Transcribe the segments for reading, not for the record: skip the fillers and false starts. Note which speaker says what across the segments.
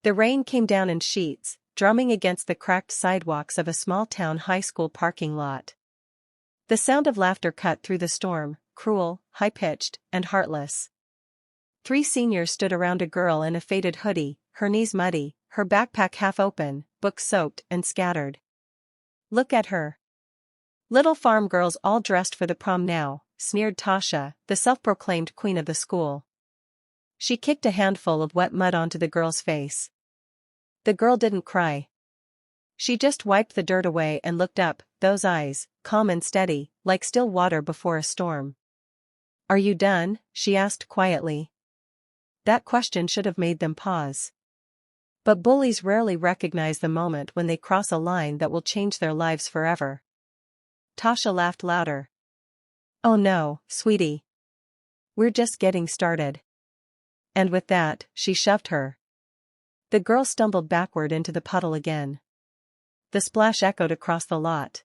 Speaker 1: The rain came down in sheets, drumming against the cracked sidewalks of a small-town high school parking lot. The sound of laughter cut through the storm, cruel, high-pitched, and heartless. 3 seniors stood around a girl in a faded hoodie, her knees muddy, her backpack half open, books soaked and scattered. "Look at her. Little farm girls all dressed for the prom now," sneered Tasha, the self-proclaimed queen of the school. She kicked a handful of wet mud onto the girl's face. The girl didn't cry. She just wiped the dirt away and looked up, those eyes, calm and steady, like still water before a storm. "Are you done?" she asked quietly. That question should have made them pause. But bullies rarely recognize the moment when they cross a line that will change their lives forever. Tasha laughed louder. "Oh no, sweetie. We're just getting started." And with that, she shoved her. The girl stumbled backward into the puddle again. The splash echoed across the lot.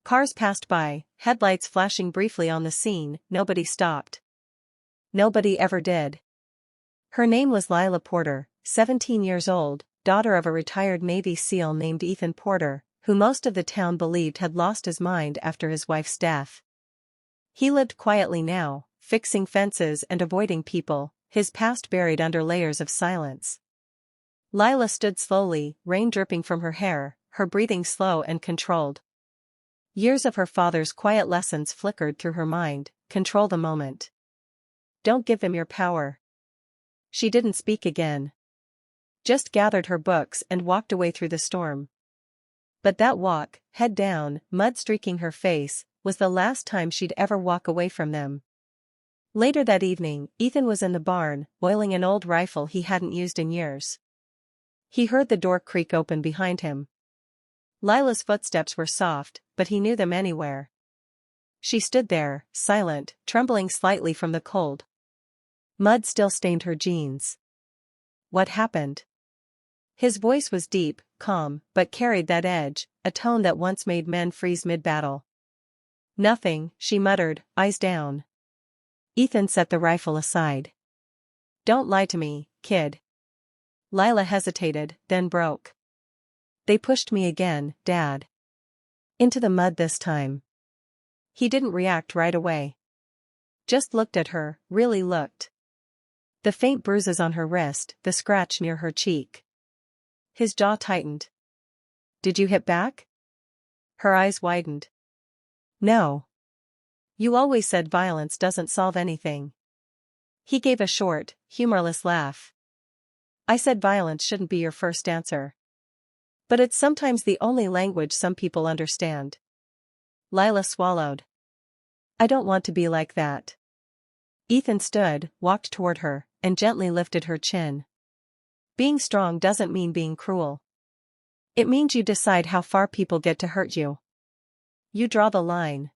Speaker 1: Cars passed by, headlights flashing briefly on the scene. Nobody stopped. Nobody ever did. Her name was Lila Porter, 17 years old, daughter of a retired Navy SEAL named Ethan Porter, who most of the town believed had lost his mind after his wife's death. He lived quietly now, fixing fences and avoiding people, his past buried under layers of silence. Lila stood slowly, rain dripping from her hair, her breathing slow and controlled. Years of her father's quiet lessons flickered through her mind. Control the moment. Don't give them your power. She didn't speak again. Just gathered her books and walked away through the storm. But that walk, head down, mud streaking her face, was the last time she'd ever walk away from them. Later that evening, Ethan was in the barn, oiling an old rifle he hadn't used in years. He heard the door creak open behind him. Lila's footsteps were soft, but he knew them anywhere. She stood there, silent, trembling slightly from the cold. Mud still stained her jeans. "What happened?" His voice was deep, calm, but carried that edge, a tone that once made men freeze mid-battle. "Nothing," she muttered, eyes down. Ethan set the rifle aside. "Don't lie to me, kid." Lila hesitated, then broke. "They pushed me again, Dad. Into the mud this time." He didn't react right away. Just looked at her, really looked. The faint bruises on her wrist, the scratch near her cheek. His jaw tightened. "Did you hit back?" Her eyes widened. "No. You always said violence doesn't solve anything." He gave a short, humorless laugh. "I said violence shouldn't be your first answer. But it's sometimes the only language some people understand." Lila swallowed. "I don't want to be like that." Ethan stood, walked toward her, and gently lifted her chin. "Being strong doesn't mean being cruel. It means you decide how far people get to hurt you. You draw the line."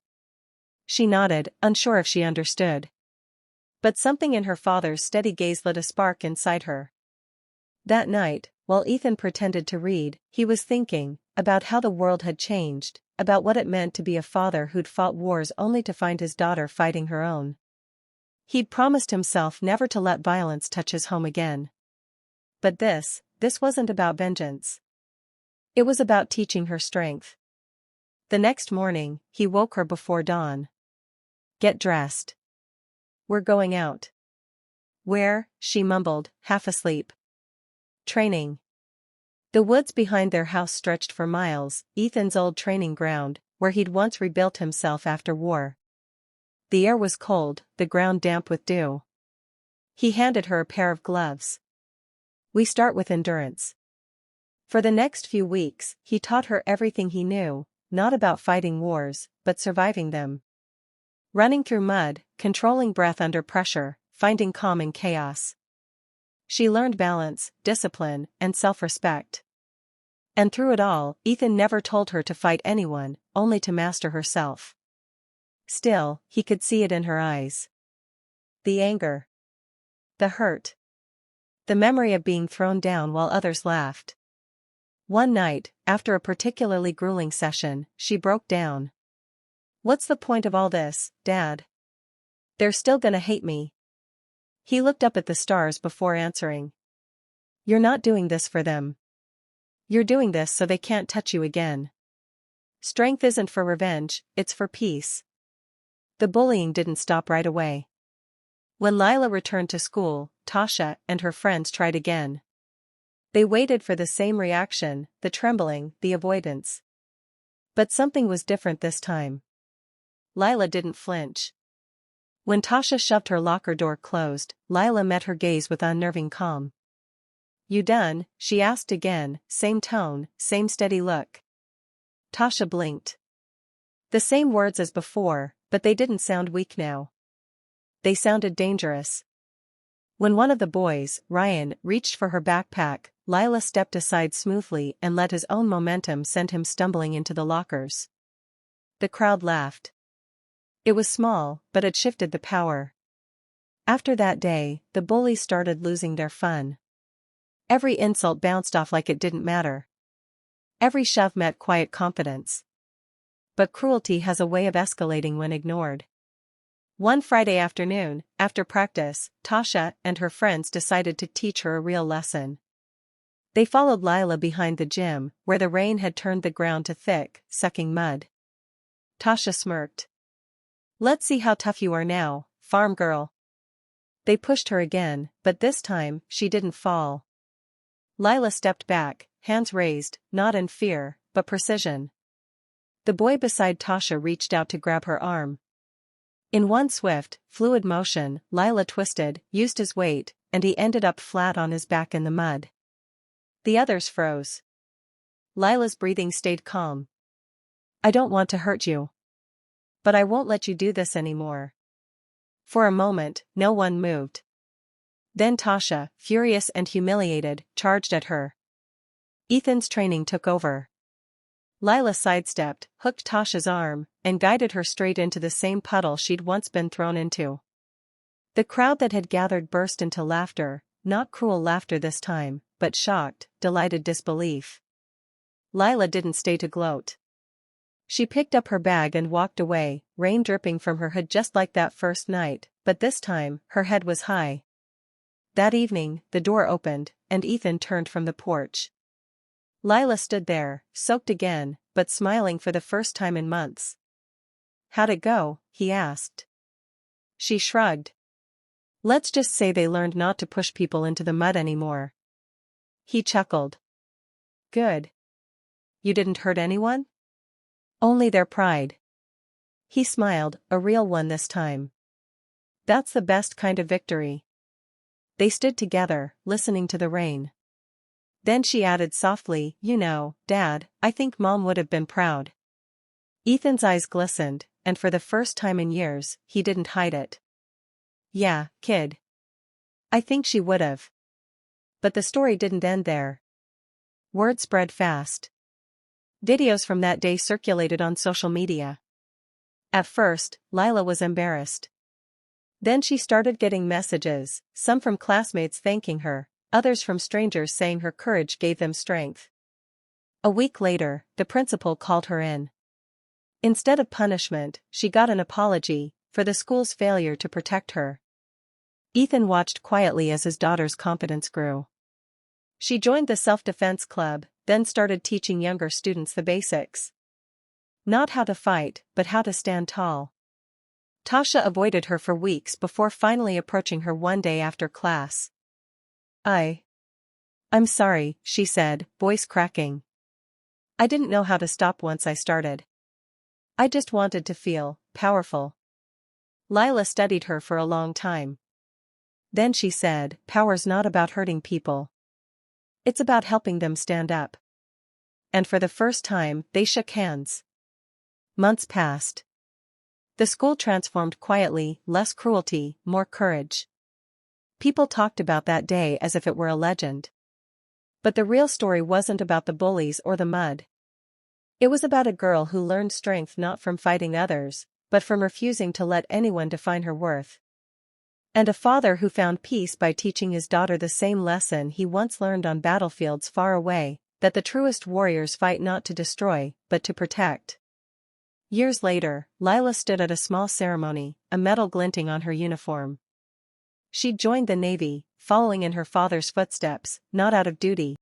Speaker 1: She nodded, unsure if she understood. But something in her father's steady gaze lit a spark inside her. That night, while Ethan pretended to read, he was thinking about how the world had changed, about what it meant to be a father who'd fought wars only to find his daughter fighting her own. He'd promised himself never to let violence touch his home again. But this wasn't about vengeance. It was about teaching her strength. The next morning, he woke her before dawn. "Get dressed. We're going out." "Where?" she mumbled, half asleep. "Training." The woods behind their house stretched for miles, Ethan's old training ground, where he'd once rebuilt himself after war. The air was cold, the ground damp with dew. He handed her a pair of gloves. "We start with endurance." For the next few weeks, he taught her everything he knew, not about fighting wars, but surviving them. Running through mud, controlling breath under pressure, finding calm in chaos. She learned balance, discipline, and self-respect. And through it all, Ethan never told her to fight anyone, only to master herself. Still, he could see it in her eyes. The anger. The hurt. The memory of being thrown down while others laughed. One night, after a particularly grueling session, she broke down. "What's the point of all this, Dad? They're still gonna hate me." He looked up at the stars before answering. You're not doing this for them. You're doing this so they can't touch you again. Strength isn't for revenge, it's for peace. The bullying didn't stop right away. When Lila returned to school, Tasha and her friends tried again. They waited for the same reaction, the trembling, the avoidance. But something was different this time. Lila didn't flinch. When Tasha shoved her locker door closed, Lila met her gaze with unnerving calm. "You done?" she asked again, same tone, same steady look. Tasha blinked. The same words as before, but they didn't sound weak now. They sounded dangerous. When one of the boys, Ryan, reached for her backpack, Lila stepped aside smoothly and let his own momentum send him stumbling into the lockers. The crowd laughed. It was small, but it shifted the power. After that day, the bullies started losing their fun. Every insult bounced off like it didn't matter. Every shove met quiet confidence. But cruelty has a way of escalating when ignored. One Friday afternoon, after practice, Tasha and her friends decided to teach her a real lesson. They followed Lila behind the gym, where the rain had turned the ground to thick, sucking mud. Tasha smirked. "Let's see how tough you are now, farm girl." They pushed her again, but this time, she didn't fall. Lila stepped back, hands raised, not in fear, but precision. The boy beside Tasha reached out to grab her arm. In one swift, fluid motion, Lila twisted, used his weight, and he ended up flat on his back in the mud. The others froze. Lila's breathing stayed calm. "I don't want to hurt you. But I won't let you do this anymore." For a moment, no one moved. Then Tasha, furious and humiliated, charged at her. Ethan's training took over. Lila sidestepped, hooked Tasha's arm, and guided her straight into the same puddle she'd once been thrown into. The crowd that had gathered burst into laughter, not cruel laughter this time, but shocked, delighted disbelief. Lila didn't stay to gloat. She picked up her bag and walked away, rain dripping from her hood just like that first night, but this time, her head was high. That evening, the door opened, and Ethan turned from the porch. Lila stood there, soaked again, but smiling for the first time in months. "How'd it go?" he asked. She shrugged. "Let's just say they learned not to push people into the mud anymore." He chuckled. "Good. You didn't hurt anyone?" "Only their pride." He smiled, a real one this time. "That's the best kind of victory." They stood together, listening to the rain. Then she added softly, "You know, Dad, I think Mom would have been proud." Ethan's eyes glistened, and for the first time in years, he didn't hide it. "Yeah, kid. I think she would have." But the story didn't end there. Word spread fast. Videos from that day circulated on social media. At first, Lila was embarrassed. Then she started getting messages, some from classmates thanking her, others from strangers saying her courage gave them strength. A week later, the principal called her in. Instead of punishment, she got an apology for the school's failure to protect her. Ethan watched quietly as his daughter's confidence grew. She joined the self-defense club, then started teaching younger students the basics. Not how to fight, but how to stand tall. Tasha avoided her for weeks before finally approaching her one day after class. I'm sorry," she said, voice cracking. "I didn't know how to stop once I started. I just wanted to feel powerful." Lila studied her for a long time. Then she said, "Power's not about hurting people. It's about helping them stand up." And for the first time, they shook hands. Months passed. The school transformed quietly, less cruelty, more courage. People talked about that day as if it were a legend. But the real story wasn't about the bullies or the mud. It was about a girl who learned strength not from fighting others, but from refusing to let anyone define her worth. And a father who found peace by teaching his daughter the same lesson he once learned on battlefields far away, that the truest warriors fight not to destroy, but to protect. Years later, Lila stood at a small ceremony, a medal glinting on her uniform. She'd joined the Navy, following in her father's footsteps, not out of duty,